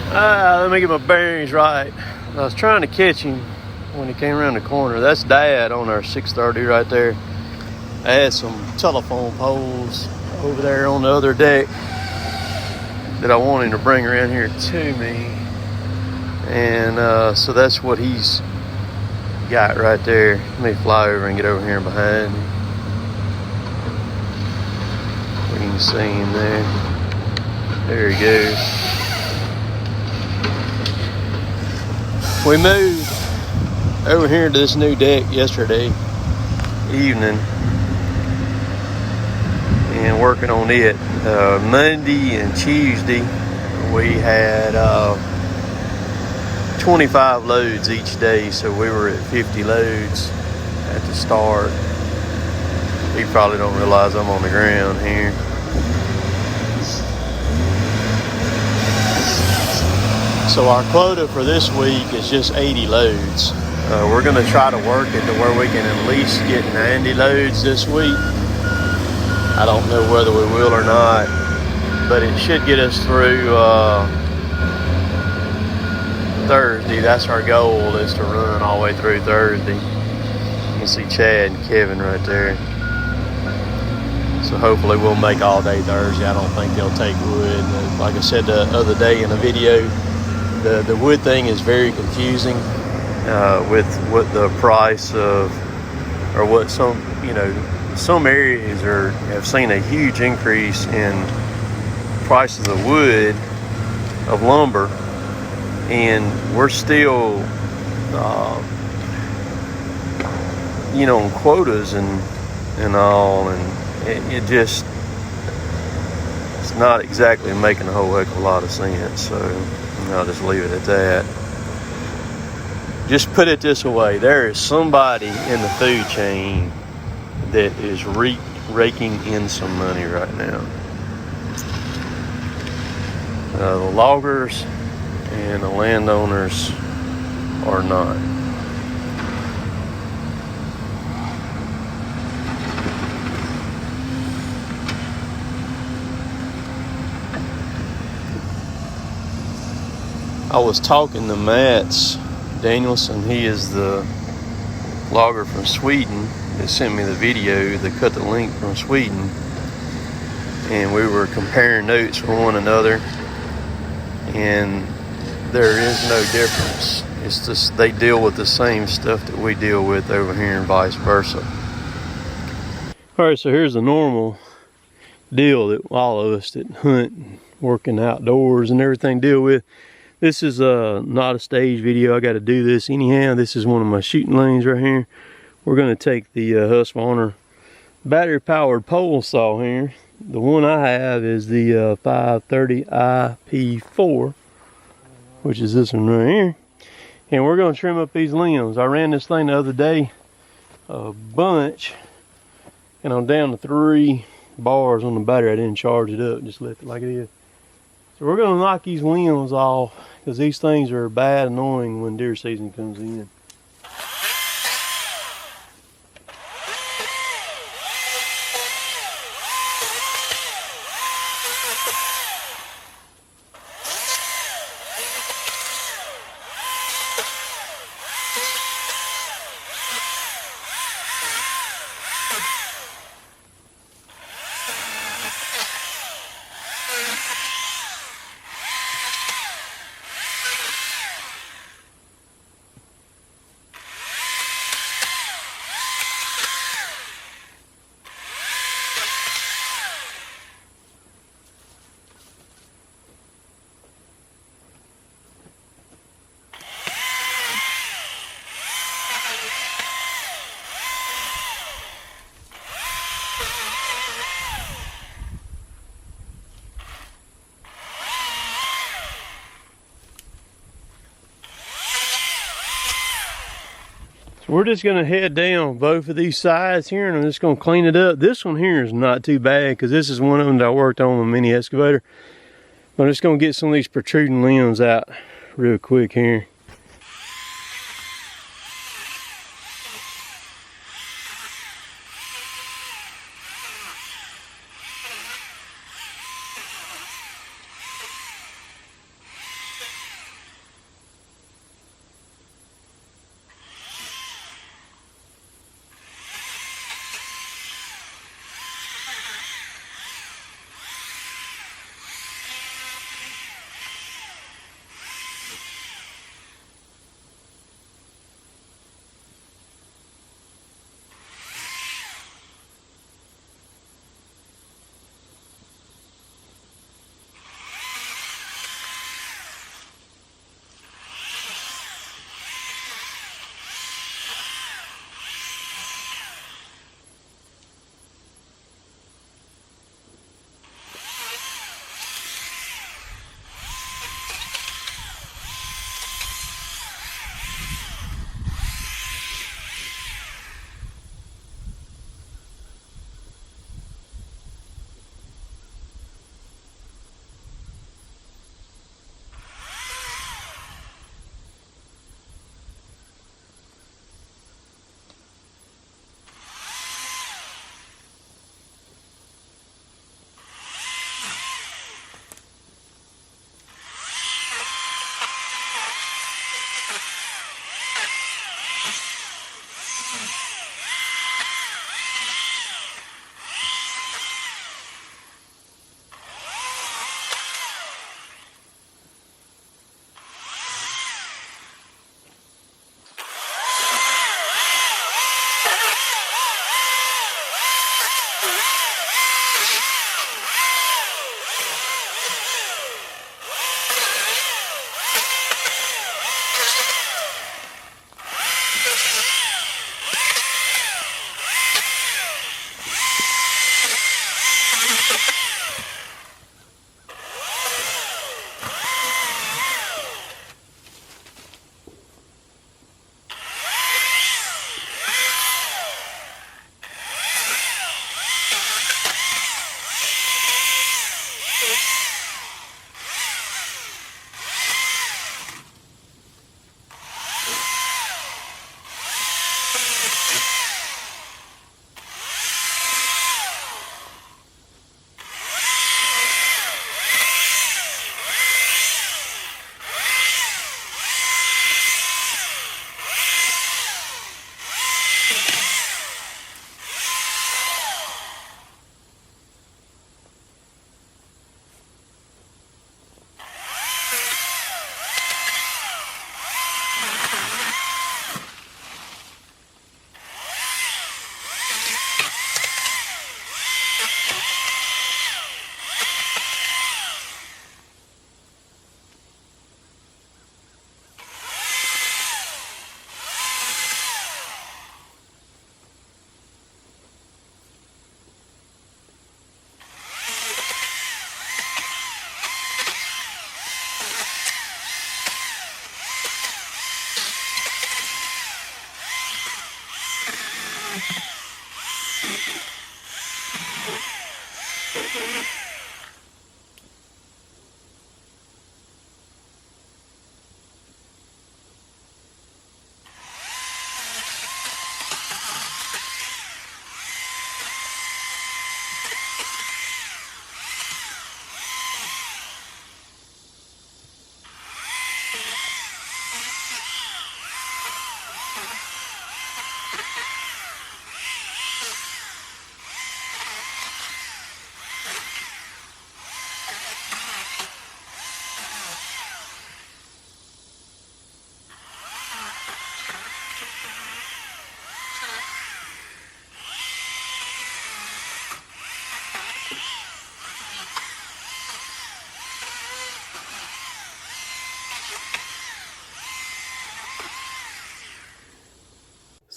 Let me get my bearings right. I was trying to catch him when he came around the corner. That's Dad on our 630 right there. I had some telephone poles over there on the other deck that I wanted to bring around here to me. And so that's what he's got right there. Let me fly over and get over here behind him. We can see him there. There he goes. We moved over here to this new deck yesterday evening and working on it. Monday and Tuesday we had 25 loads each day, so we were at 50 loads at the start. You probably don't realize I'm on the ground here. So our quota for this week is just 80 loads. We're going to try to work it to where we can at least get 90 loads this week. I don't know whether we will or not, but it should get us through Thursday. That's our goal, is to run all the way through Thursday. You can see Chad and Kevin right there. So hopefully we'll make all day Thursday. I don't think they'll take wood. Like I said the other day in a video, the wood thing is very confusing with what the price of, or what some areas have seen a huge increase in prices of wood, of lumber, and we're still on quotas and all, and it's not exactly making a whole heck of a lot of sense. So I'll just leave it at that. Just put it this way, there is somebody in the food chain that is raking in some money right now. The loggers and the landowners are not. I was talking to Mats Danielson. He is the logger from Sweden that sent me the video that cut the link from Sweden, and we were comparing notes for one another, and there is no difference. It's just they deal with the same stuff that we deal with over here and vice versa. Alright, so here's the normal deal that all of us that hunt and working outdoors and everything deal with. This is not a stage video. I got to do this anyhow. This is one of my shooting lanes right here. We're going to take the Husqvarna battery powered pole saw here. The one I have is the 530 IP4, which is this one right here. And we're going to trim up these limbs. I ran this thing the other day a bunch, and I'm down to 3 bars on the battery. I didn't charge it up, just left it like it is. So we're going to knock these limbs off, because these things are bad annoying when deer season comes in. We're just going to head down both of these sides here, and I'm just going to clean it up. This one here is not too bad, because this is one of them that I worked on with a mini excavator. I'm just going to get some of these protruding limbs out real quick here.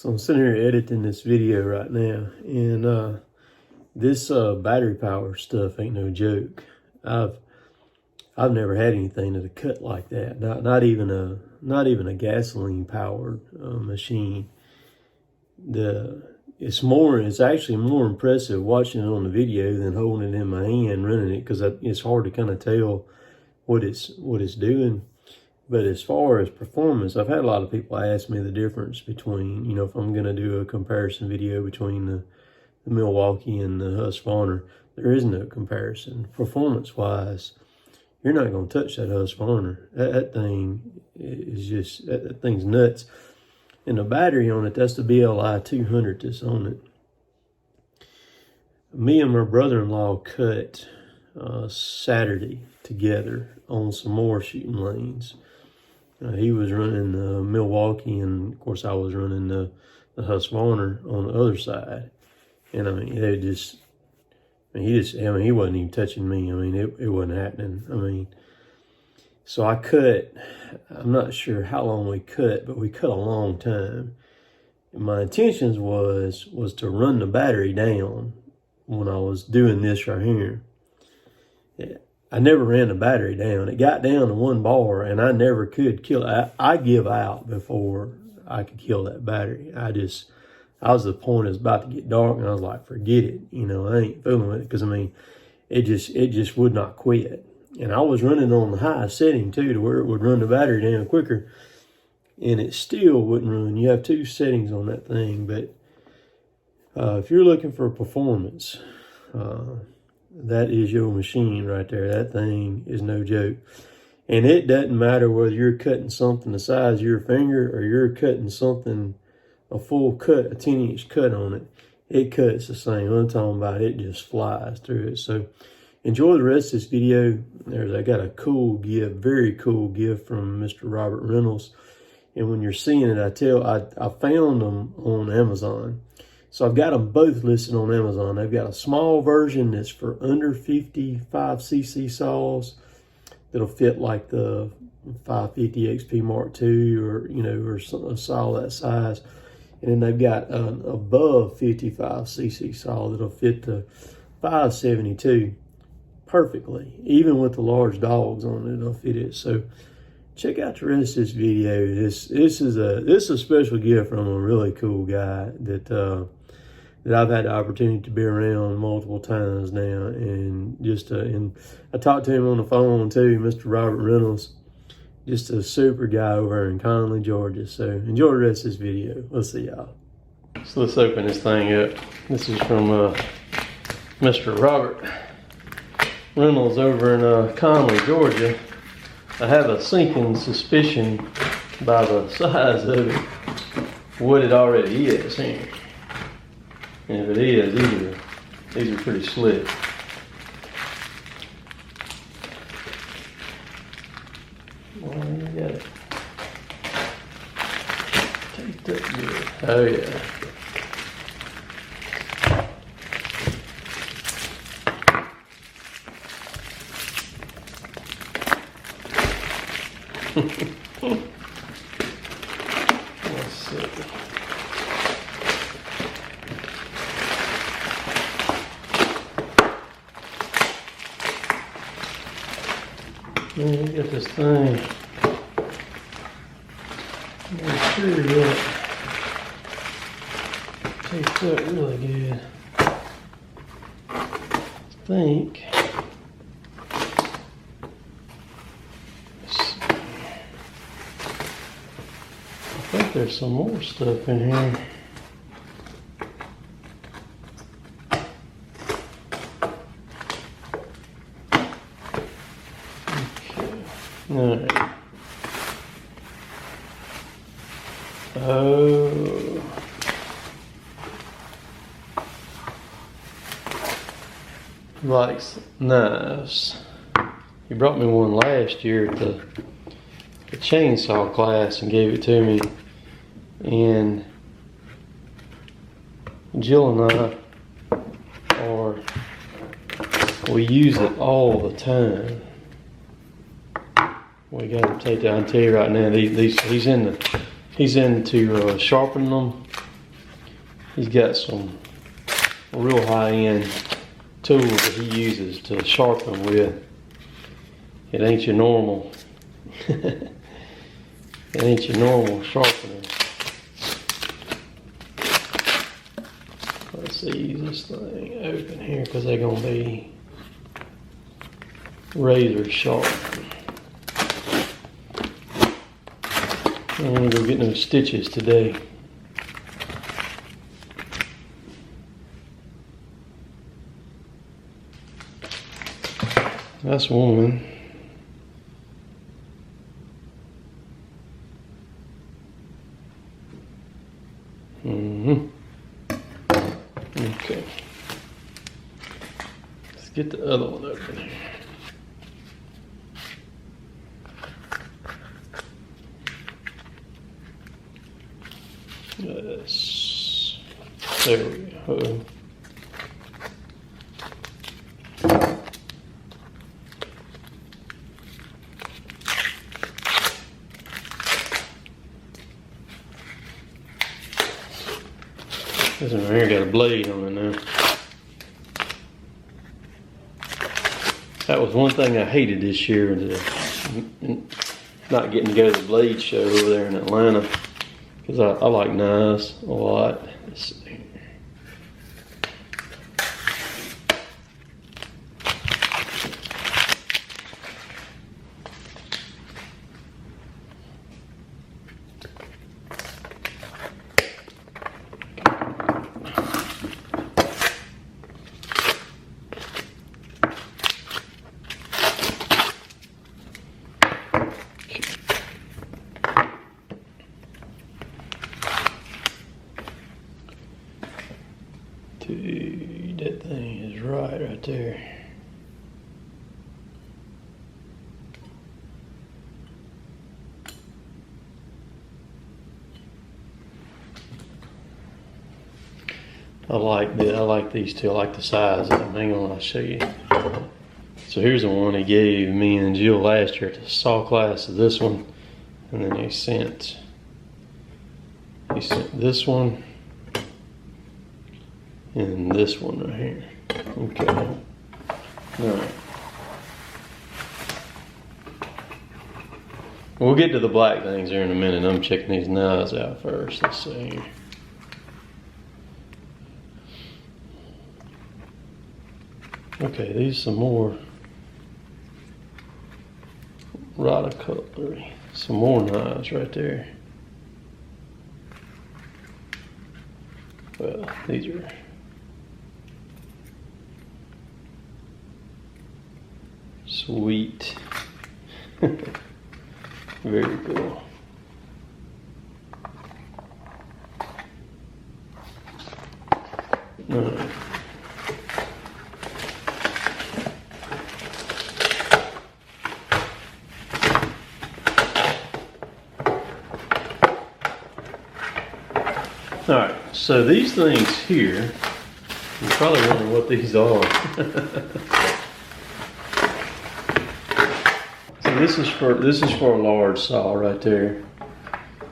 So I'm sitting here editing this video right now, and this battery power stuff ain't no joke. I've never had anything that'll cut like that. Not even a gasoline powered machine. It's actually more impressive watching it on the video than holding it in my hand running it, because it's hard to kind of tell what it's doing. But as far as performance, I've had a lot of people ask me the difference between, you know, if I'm going to do a comparison video between the Milwaukee and the Husqvarna. There is no comparison. Performance-wise, you're not going to touch that Husqvarna. That thing is just, that thing's nuts. And the battery on it, that's the BLI 200 that's on it. Me and my brother-in-law cut Saturday together on some more shooting lanes. He was running the Milwaukee, and of course I was running the Husqvarna on the other side. And I mean, he wasn't even touching me. I mean, it wasn't happening. I mean, so I cut, I'm not sure how long we cut, but we cut a long time. And my intentions was to run the battery down when I was doing this right here. I never ran the battery down. It got down to 1 bar, and I never could kill it. I give out before I could kill that battery. I was at the point it was about to get dark, and I was like, forget it. You know, I ain't fooling with it, because I mean, it just would not quit. And I was running on the highest setting too, to where it would run the battery down quicker, and it still wouldn't run. You have 2 settings on that thing, but if you're looking for performance, that is your machine right there. That thing is no joke. And it doesn't matter whether you're cutting something the size of your finger or you're cutting something, a full cut, a 10-inch cut on it. It cuts the same. I'm talking about it just flies through it. So enjoy the rest of this video. I got a cool gift, very cool gift from Mr. Robert Reynolds. And when you're seeing it, I found them on Amazon. So I've got them both listed on Amazon. They've got a small version that's for under 55cc saws that'll fit like the 550 XP Mark II, or, you know, or a saw that size. And then they've got an above 55cc saw that'll fit the 572 perfectly. Even with the large dogs on it, it'll fit it. So check out the rest of this video. This is a special gift from a really cool guy that I've had the opportunity to be around multiple times now, and and I talked to him on the phone too, Mr. Robert Reynolds, just a super guy over in Conley, Georgia. So enjoy the rest of this video. We'll see y'all. So let's open this thing up. This is from Mr. Robert Reynolds over in Conley, Georgia. I have a sinking suspicion by the size of it what it already is here. And if it is, these are pretty slick. Well, you got it taped up good. Oh yeah. Let's see. Man, you got this thing. Make sure that taped up really good. I think. I think there's some more stuff in here. Alright. Oh. Likes knives. He brought me one last year at the chainsaw class and gave it to me. And Jill and we use it all the time. We got to take that. I tell you right now, he's into sharpening them He's got some real high-end tools that he uses to sharpen with. It ain't your normal. It ain't your normal sharpener. Let's see this thing open here because they're gonna be razor sharp. I'm gonna go get those stitches today. That's one. Okay. Let's get the other one open here. Yes. There we go. This one here got a blade on it now. That was one thing I hated this year, not getting to go to the blade show over there in Atlanta, because I like knives a lot. Let's see. Dude, that thing is right there. I like these two. I like the size of them. Hang on, I'll show you. So here's the one he gave me and Jill last year at the saw class of this one, and then he sent this one. And this one right here. Okay. Alright. We'll get to the black things here in a minute. I'm checking these knives out first. Let's see here. Okay, these are some more rod cutlery. Some more knives right there. Well, these are sweet. Very cool. All right. All right, so these things here, you're probably wondering what these are. So this is for a large saw right there.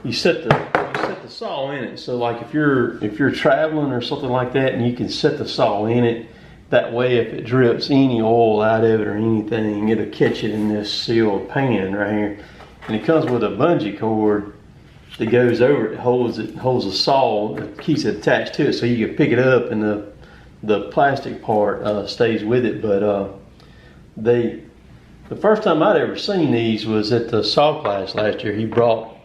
You set the saw in it. So like if you're traveling or something like that, and you can set the saw in it. That way, if it drips any oil out of it or anything, it'll catch it in this sealed pan right here. And it comes with a bungee cord that goes over it, holds the saw, it keeps it attached to it, so you can pick it up, and the plastic part stays with it. But the first time I'd ever seen these was at the saw class last year. He brought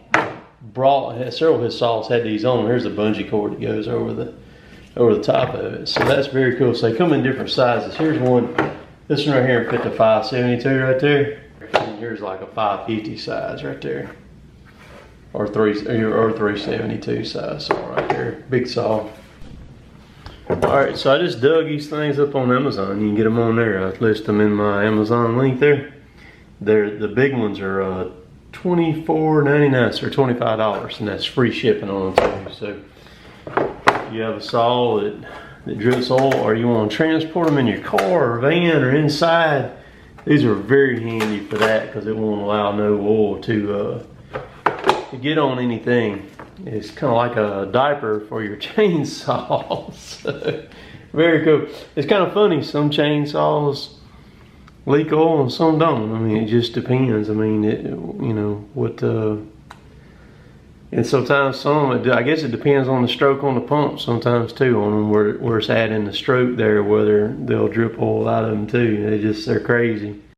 several of his saws had these on. Here's the bungee cord that goes over the top of it. So that's very cool. So they come in different sizes. Here's one. This one right here fit the 572 right there, and here's like a 550 size right there. Or 372 size saw right there, big saw. All right, so I just dug these things up on Amazon. You can get them on there. I list them in my Amazon link there. The big ones are $24.99, so $25, and that's free shipping on them too. So if you have a saw that drips oil, or you want to transport them in your car or van or inside, these are very handy for that, because it won't allow no oil to get on anything. it's kind of like a diaper for your chainsaw. So, very cool. It's kind of funny. Some chainsaws leak oil and some don't. I mean, it just depends. I mean, and sometimes I guess it depends on the stroke on the pump sometimes too, on them where it's at in the stroke there, whether they'll drip oil out of them too. They're crazy.